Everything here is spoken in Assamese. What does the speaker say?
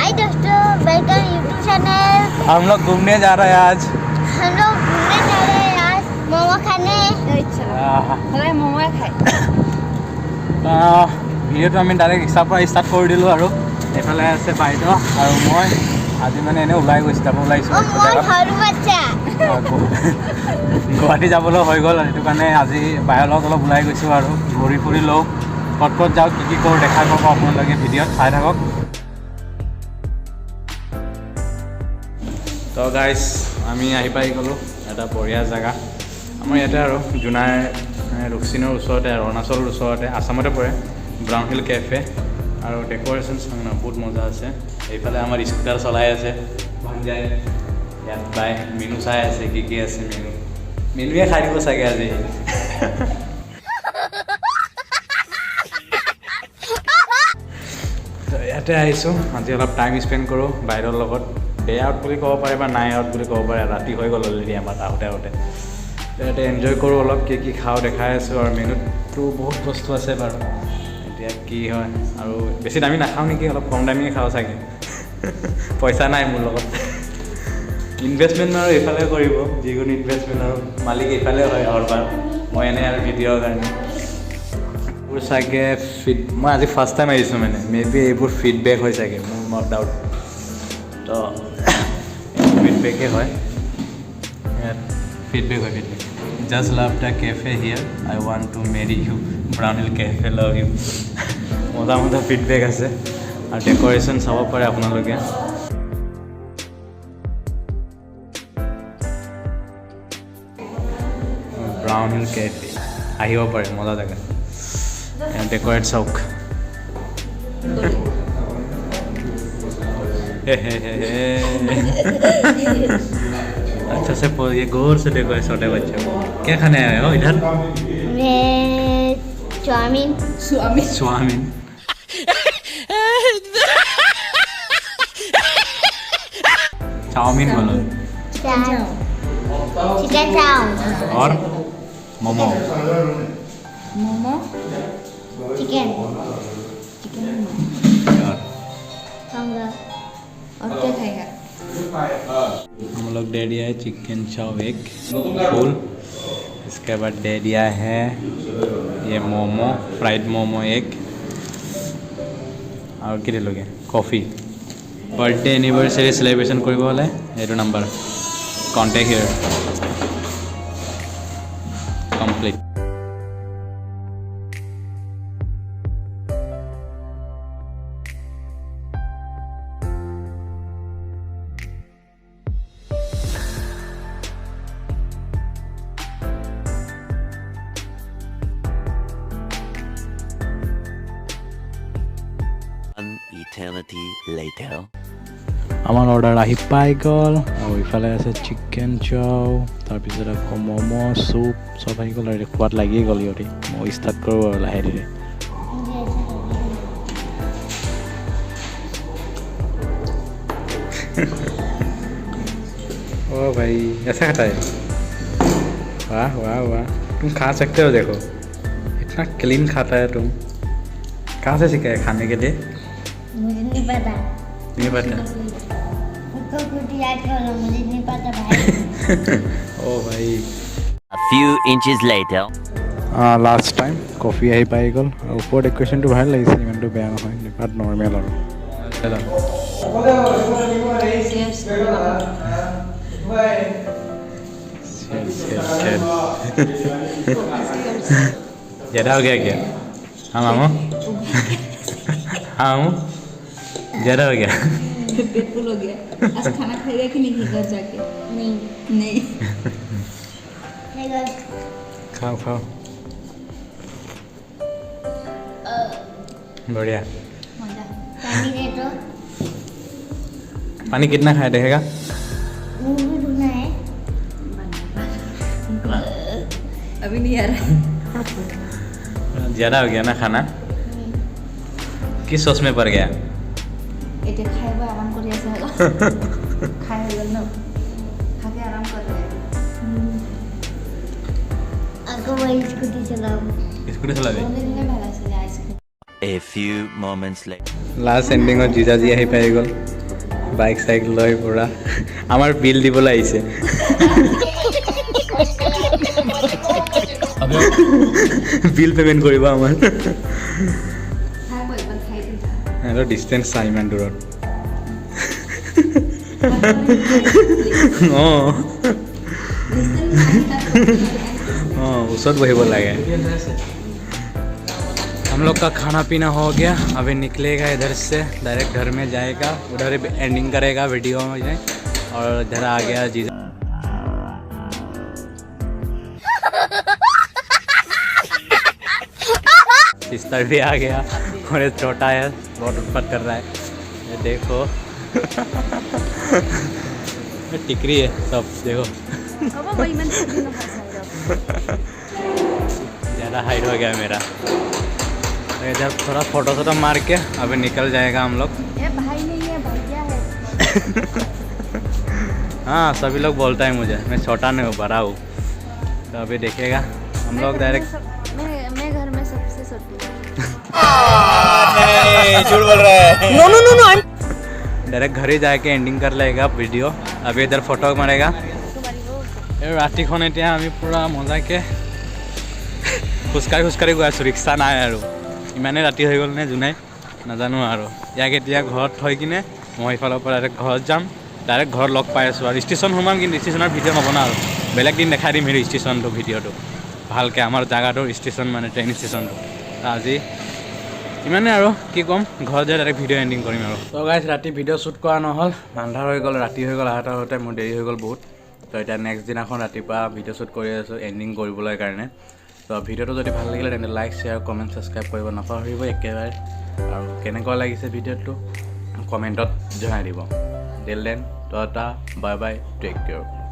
हाय दोस्तों, वेलकम यूट्यूब चैनल। हम लोग घूमने जा रहे हैं आज। हम लोग घूमने जा रहे हैं आज मोमो खाने। मोमो खाए ভিডিঅ'টো আমি ডাইৰেক্ট ৰিক্সাৰ পৰা ষ্টাৰ্ট কৰি দিলোঁ আৰু এইফালে আছে বাইদেউ আৰু মই আজি মানে এনেই ওলাই গৈছোঁ যাব ওলাইছোঁ গুৱাহাটী যাবলৈ হৈ গ'ল সেইটো কাৰণে আজি বাহিৰৰ লগত অলপ ওলাই গৈছোঁ আৰু ঘূৰি ফুৰি লওঁ ক'ত ক'ত যাওঁ কি কৰোঁ দেখাই পাব আপোনালোকে ভিডিঅ'ত চাই থাকক। তো গাইজ আমি আহি পাই গ'লোঁ এটা বঢ়িয়া জেগা আমাৰ ইয়াতে আৰু জোনাই ৰুকচিনৰ ওচৰতে আৰু অৰুণাচলৰ ওচৰতে আছামতে পৰে ব্ৰাউন হিল কেফে আৰু ডেক'ৰেশ্যন চাওঁ ন বহুত মজা আছে। এইফালে আমাৰ স্কুটাৰ চলাই আছে ভাঞ্জাই ইয়াত বাই মেনু চাই আছে কি আছে মেনুৱে খাই দিব চাগে আজি। ইয়াতে আহিছোঁ আজি অলপ টাইম স্পেণ্ড কৰোঁ বাইদেউৰ লগত। ডে আউট বুলি ক'ব পাৰে বা নাইট আউট বুলি ক'ব পাৰে ৰাতি হৈ গ'ল অলৰেডি আমাৰ আহোঁতে ইয়াতে এনজয় কৰোঁ অলপ কি খাওঁ দেখাই আছোঁ আৰু মেনুতটো বহুত বস্তু আছে বাৰু এতিয়া কি হয় আৰু বেছি দামী নাখাওঁ নেকি অলপ কম দামীয়ে খাওঁ চাগে পইচা নাই মোৰ লগত। ইনভেষ্টমেণ্ট আৰু এইফালে কৰিব যিকোনো ইনভেষ্টমেণ্ট আৰু মালিক এইফালে হয় আৰু বাৰ মই এনেই আৰু ভিডিঅ'ৰ কাৰণে এইবোৰ চাগে মই আজি ফাৰ্ষ্ট টাইম আহিছোঁ মানে মেবি এইবোৰ ফিডবেক হয় চাগে মোৰ নট ডাউট। তো ফিডবেকে হয় ফিডবেক হয় feedback just love the cafe here I want to marry you Brown Hill Cafe love you মজা ফিডবেক আছে আৰু ডেক'ৰেশ্যন চাব পাৰে আপোনালোকে। ব্ৰাউন হিল কেফে আহিব পাৰে মজা জেগা ডেক'ৰেট চাওক। अच्छा से ये गौर से देखो छोटे बच्चे को क्या खाने आए हो इधर? चाउमीन चाउमीन बोलो चिकन चाउ और मोमो चिकन और क्या खाएगा? हम लोग दे दिया है चिकन चाव एक फुल इसके बाद दे दिया है ये मोमो फ्राइड मोमो एक और कि दिलोगे कॉफ़ी बर्थडे एनिवर्सरी सेलिब्रेशन কৰিব হলে এইটো নাম্বাৰ কন্টেক্ট হিয়াৰ কমপ্লিট। Eternity later. আমাৰ অৰ্ডাৰ আহি পাই গ'ল আৰু ইফালে আছে চিকেন চাও তাৰপিছত আকৌ ম'ম' চুপ চব আহি গ'ল আৰু খোৱাত লাগিয়ে গ'ল ইহঁতি মই ষ্টাৰ্ট কৰোঁ আৰু লাহে ধীৰে। ओ भाई ऐसा खाता है वाह वाह वाह तुम खा सकते हो देखो इतना क्लीन खाता है तुम कहाँ से सीखा है खाने के लिए? मुझे नहीं पता कुछ याद करो मुझे नहीं पता भाई। ओ भाई A few inches later. Last time coffee আহি পাই গ'ল আৰু ওপৰ ডেক'ৰেশ্যনটো ভাল লাগিছে ইমানটো বেয়া নহয় দেখাত নৰ্মেল আৰু ज़्यादा हो गया क्या? हाँ मामू हाँ मामू ज़्यादा हो गया पेट फुल हो गया। आज खाना खाएगा कि नहीं घर जाके? नहीं खाओ बढ़िया। पानी दे दो। पानी कितना खाया देखेगा? मुंह भी धुलना है। अभी नहीं आ रहा। ज़्यादा हो गया ना खाना किस सॉस में पड़ गया? এটা খাইব আরাম কৰি আছে হলো খাই হৈ গ'ল ন খাকে আৰাম কৰি আকৌ মই স্কুটি চলাম চলাবি দিলে ভাল আছিলে ice cream. A few moments later. Last এণ্ডিঙত জিজাজি আহি পাই গ'ল বাইক চাইক লৈ পূৰা আমাৰ বিল দিবলৈ আহিছে বিল পে'মেণ্ট কৰিব আমাৰ সিহঁতৰ ডিষ্টেঞ্চ চা ইমান দূৰত অঁ हाँ उसत वही बोला गया हम लोग का खाना पीना हो गया अभी निकलेगा इधर से डायरेक्ट घर में जाएगा उधर एंडिंग करेगा वीडियो में और इधर आ गया जीजा सिस्टर भी आ गया और ये छोटा है बहुत उत्पत्त कर रहा है ये देखो ये टिकरी है सब देखो ज़्यादा हाइट हो गया मेरा तो इधर थोड़ा फोटो मार के अभी निकल जाएगा हम लोग ये भाई नहीं है भैया है हाँ सभी लोग बोलता है मुझे मैं छोटा नहीं हूँ बड़ा हूँ तो अभी देखेगा हम लोग डायरेक्ट मैं घर में सबसे छोटी हूँ झूठ बोल रहा है नो डायरेक्ट घर ही जाके एंडिंग कर लेगा वीडियो अभी इधर फोटो मारेगा ৰাতিখন এতিয়া আমি পূৰা মজাকৈ খোজকাঢ়ি গৈ আছোঁ ৰিক্সা নাই আৰু ইমানেই ৰাতি হৈ গ'ল নে জোনাই নাজানো আৰু ইয়াক এতিয়া ঘৰত থৈ কিনে মই এইফালৰ পৰা ডাইৰেক্ট ঘৰত যাম ডাইৰেক্ট ঘৰত লগ পাই আছোঁ আৰু ষ্টেচন সোমাম কিন্তু ষ্টেচনৰ ভিডিঅ' নবনাওঁ আৰু বেলেগ দিন দেখাই দিম হেৰি ষ্টেচনটো ভিডিঅ'টো ভালকৈ আমাৰ জেগাটোৰ ষ্টেচন মানে ট্ৰেইন ষ্টেচনটো আজি ইমানে আৰু কি ক'ম ঘৰত যাই ডাইৰেক্ট ভিডিঅ' এণ্ডিং কৰিম আৰু তো গাইছ ৰাতি ভিডিঅ' শ্বুট কৰা নহ'ল আন্ধাৰ হৈ গ'ল ৰাতি হৈ গ'ল আহোঁতে মোৰ দেৰি হৈ গ'ল বহুত তো এতিয়া নেক্সট দিনাখন ৰাতিপুৱা ভিডিঅ' শ্বুট কৰি আছোঁ এণ্ডিং কৰিবলৈ কাৰণে তো ভিডিঅ'টো যদি ভাল লাগিলে তেন্তে লাইক শ্বেয়াৰ কমেণ্ট ছাবস্ক্ৰাইব কৰিব নাপাহৰিব একেবাৰে আৰু কেনেকুৱা লাগিছে ভিডিঅ'টো কমেণ্টত জনাই দিব till then tata bye bye take care